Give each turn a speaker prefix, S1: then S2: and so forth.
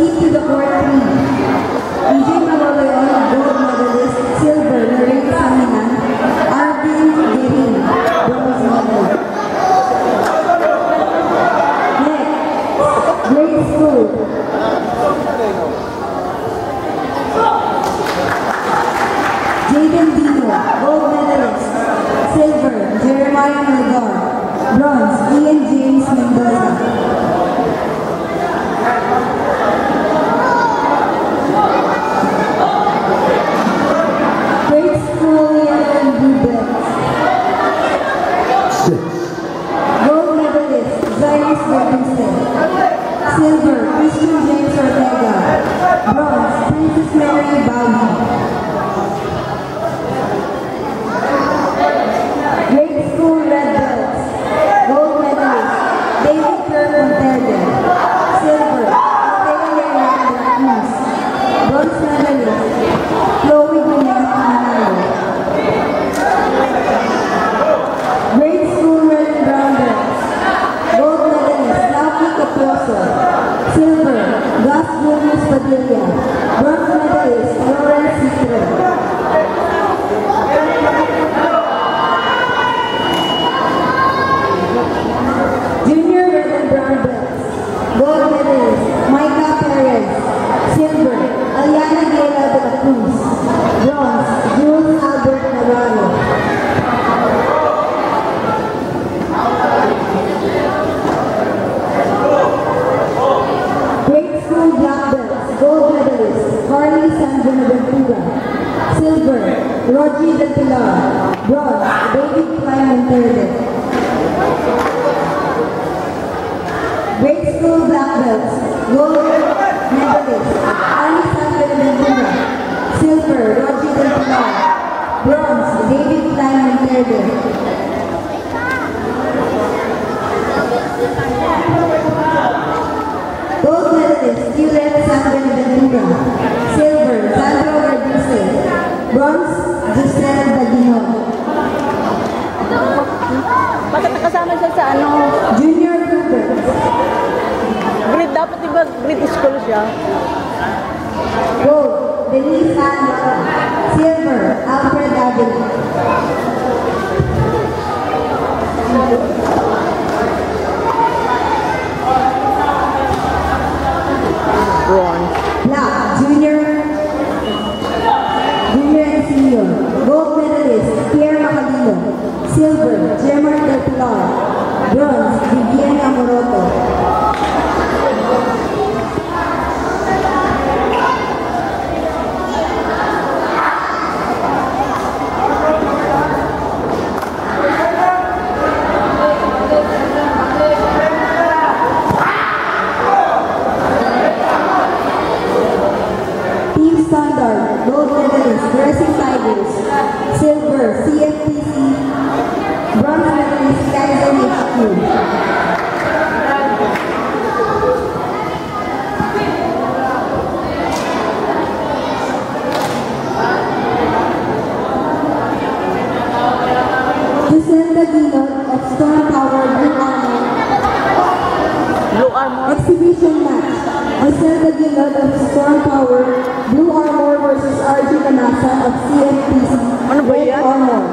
S1: Proceed to the court 3. EJ Maloleon, gold medalist. Silver, Lorraine Saminan. Arvin Gerin, bronze medal. Next, grade school. Jaden Dino, gold medalist. Silver, Jeremiah Melgar. Bronze, Ian James Mendoza. Grade school yellow and blue belts. Gold medalist, Zyrus Robinson. Silver, Christian James Ortega. Bronze, Princess Mary Bowman. Grade school red belts. Gold medalist, David Kerr Monterde. Silver, Taylor Yolanda Cruz. Bronze medalist, Chloe Guinness Manalo. Grade school red and brown belts. Gold medalist, Lauki Capioso. Silver, Gus Julius Padilla. Bronze medalist, Lawrence Citro. Junior red and brown belts. Gold medalist, Micah Perez. Silver, Aliana Guerra de la Cruz. Bronze, Jules Albert Navarro. Grade school black belts. Gold medalist, Carly San Buenaventura. Silver, Roger Del Pilar. Bronze, David Klein Monterde. Grade school black belts. Gold medalist, Carly San Buenaventura. Silver, Roger Del Pilar. Bronze, David Klein Monterde. Gold medalist, Juliet San Buenaventura. Silver, Sandro Verduse. Bronze, Giselle Dadino.
S2: Bakit nakasama siya sa ano?
S1: Junior groupers.
S2: Grade, dapat diba grade school siya?
S1: Gold, Denise Sandra. Silver, Alfred Avila.
S2: Bronze.
S1: Black, junior and senior. Gold medalist, Pierre Macalino. Silver, Gemar Del Pilar. Bronze, Vivian Amoroto. Team Standard, gold medalist, Racing Tigers. Silver, CFTC. Bronze medalist, Kaizen HQ. Giselle Guinot of Storm Tower Blue Armor.
S2: Blue Armor.
S1: Exhibition match. Giselle Guinot of Storm Tower Blue Armor versus RG Manasa of CFTC.
S2: Ano ba
S1: Red
S2: yan?
S1: Armor.